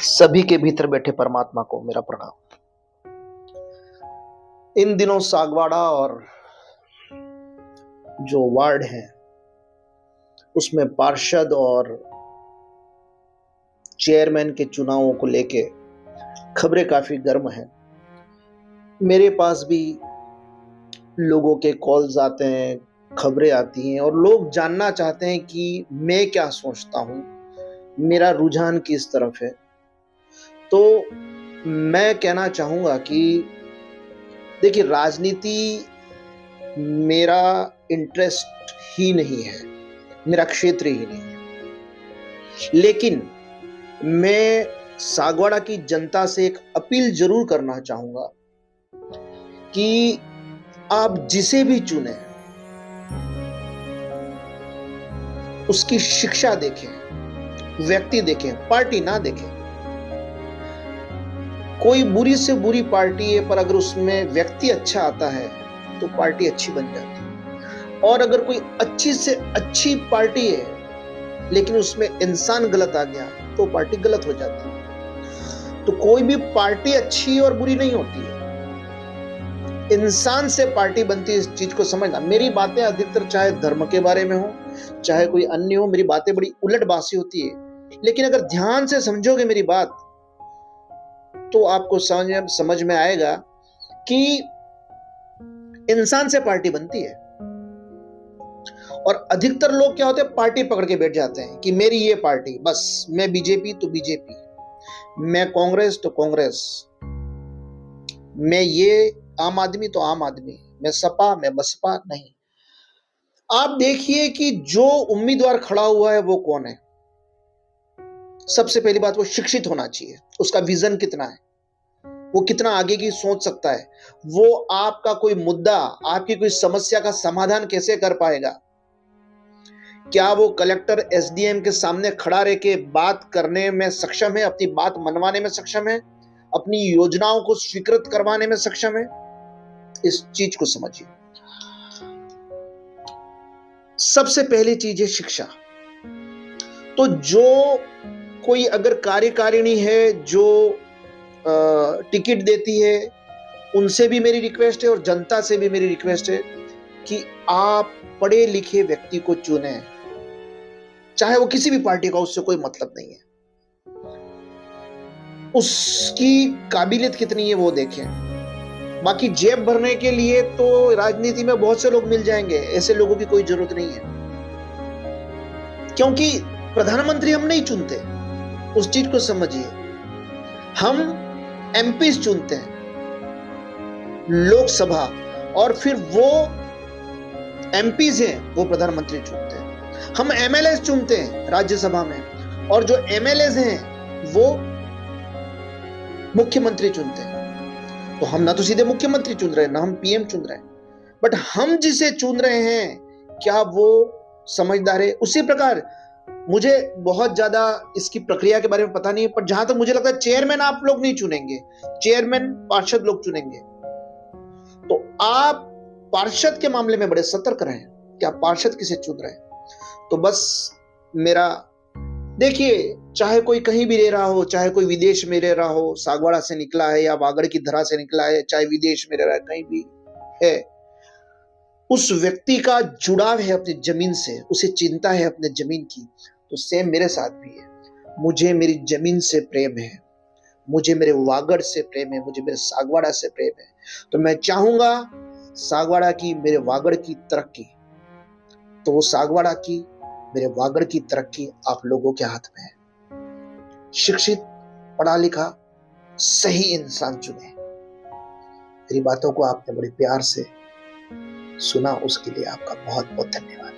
सभी के भीतर बैठे परमात्मा को मेरा प्रणाम। इन दिनों सागवाड़ा और जो वार्ड है उसमें पार्षद और चेयरमैन के चुनावों को लेके खबरें काफी गर्म हैं। मेरे पास भी लोगों के कॉल्स आते हैं, खबरें आती हैं और लोग जानना चाहते हैं कि मैं क्या सोचता हूं, मेरा रुझान किस तरफ है। तो मैं कहना चाहूंगा कि देखिए, राजनीति मेरा इंटरेस्ट ही नहीं है, मेरा क्षेत्र ही नहीं है, लेकिन मैं सागवाड़ा की जनता से एक अपील जरूर करना चाहूंगा कि आप जिसे भी चुने उसकी शिक्षा देखें, व्यक्ति देखें, पार्टी ना देखें। कोई बुरी से बुरी पार्टी है, पर अगर उसमें व्यक्ति अच्छा आता है तो पार्टी अच्छी बन जाती है। और अगर कोई अच्छी से अच्छी पार्टी है लेकिन उसमें इंसान गलत आ गया तो पार्टी गलत हो जाती है। तो कोई भी पार्टी अच्छी और बुरी नहीं होती है, इंसान से पार्टी बनती है। इस चीज को समझना। मेरी बातें अधिकतर चाहे धर्म के बारे में हो चाहे कोई अन्य हो, मेरी बातें बड़ी उलटबासी होती है, लेकिन अगर ध्यान से समझोगे मेरी बात तो आपको समझ में आएगा कि इंसान से पार्टी बनती है। और अधिकतर लोग क्या होते हैं, पार्टी पकड़ के बैठ जाते हैं कि मेरी ये पार्टी, बस मैं बीजेपी तो बीजेपी, मैं कांग्रेस तो कांग्रेस, मैं ये आम आदमी तो आम आदमी, मैं सपा मैं बसपा। नहीं, आप देखिए कि जो उम्मीदवार खड़ा हुआ है वो कौन है। सबसे पहली बात, वो शिक्षित होना चाहिए, उसका विजन कितना है, वो कितना आगे की सोच सकता है, वो आपका कोई मुद्दा, आपकी कोई समस्या का समाधान कैसे कर पाएगा। क्या वो कलेक्टर एसडीएम के सामने खड़ा रह के बात करने में सक्षम है, अपनी बात मनवाने में सक्षम है, अपनी योजनाओं को स्वीकृत करवाने में सक्षम है। इस चीज को समझिए। सबसे पहली चीज है शिक्षा। तो जो कोई अगर कार्यकारिणी है जो टिकट देती है, उनसे भी मेरी रिक्वेस्ट है और जनता से भी मेरी रिक्वेस्ट है कि आप पढ़े लिखे व्यक्ति को चुनें, चाहे वो किसी भी पार्टी का, उससे कोई मतलब नहीं है। उसकी काबिलियत कितनी है वो देखें। बाकी जेब भरने के लिए तो राजनीति में बहुत से लोग मिल जाएंगे, ऐसे लोगों की कोई जरूरत नहीं है, क्योंकि प्रधानमंत्री हम नहीं चुनते। उस चीज को समझिए, हम एमपी चुनते हैं लोकसभा, और फिर वो एमपीज हैं वो प्रधानमंत्री चुनते हैं। हम एमएलए चुनते हैं राज्यसभा में, और जो एमएलए हैं वो मुख्यमंत्री चुनते हैं। तो हम ना तो सीधे मुख्यमंत्री चुन रहे हैं, ना हम पीएम चुन रहे हैं, बट हम जिसे चुन रहे हैं क्या वो समझदार है। उसी प्रकार मुझे बहुत ज्यादा इसकी प्रक्रिया के बारे में पता नहीं है, पर जहां तक मुझे लगता है चेयरमैन आप लोग नहीं चुनेंगे, चेयरमैन पार्षद लोग चुनेंगे। तो आप पार्षद के मामले में बड़े सतर्क रहें कि आप पार्षद किसे चुन रहे हैं। तो बस मेरा, देखिए, चाहे कोई कहीं भी रह रहा हो, चाहे कोई विदेश में रह रहा हो, सागवाड़ा से निकला है या वागड़ की धरा से निकला है, चाहे विदेश में रह रहा है, कहीं भी है, उस व्यक्ति का जुड़ाव है अपनी जमीन से, उसे चिंता है अपने जमीन की। तो सेम मेरे साथ भी है। मुझे मेरी जमीन से प्रेम है, मुझे मेरे वागड़ से प्रेम है, मुझे मेरे सागवाड़ा से प्रेम है। तो मैं चाहूंगा सागवाड़ा की, मेरे वागड़ की तरक्की, तो वो सागवाड़ा की, मेरे वागड़ की तरक्की आप लोगों के हाथ में है। शिक्षित, पढ़ा लिखा, सही इंसान चुने। मेरी बातों को आपने बड़े प्यार से सुना, उसके लिए आपका बहुत बहुत धन्यवाद।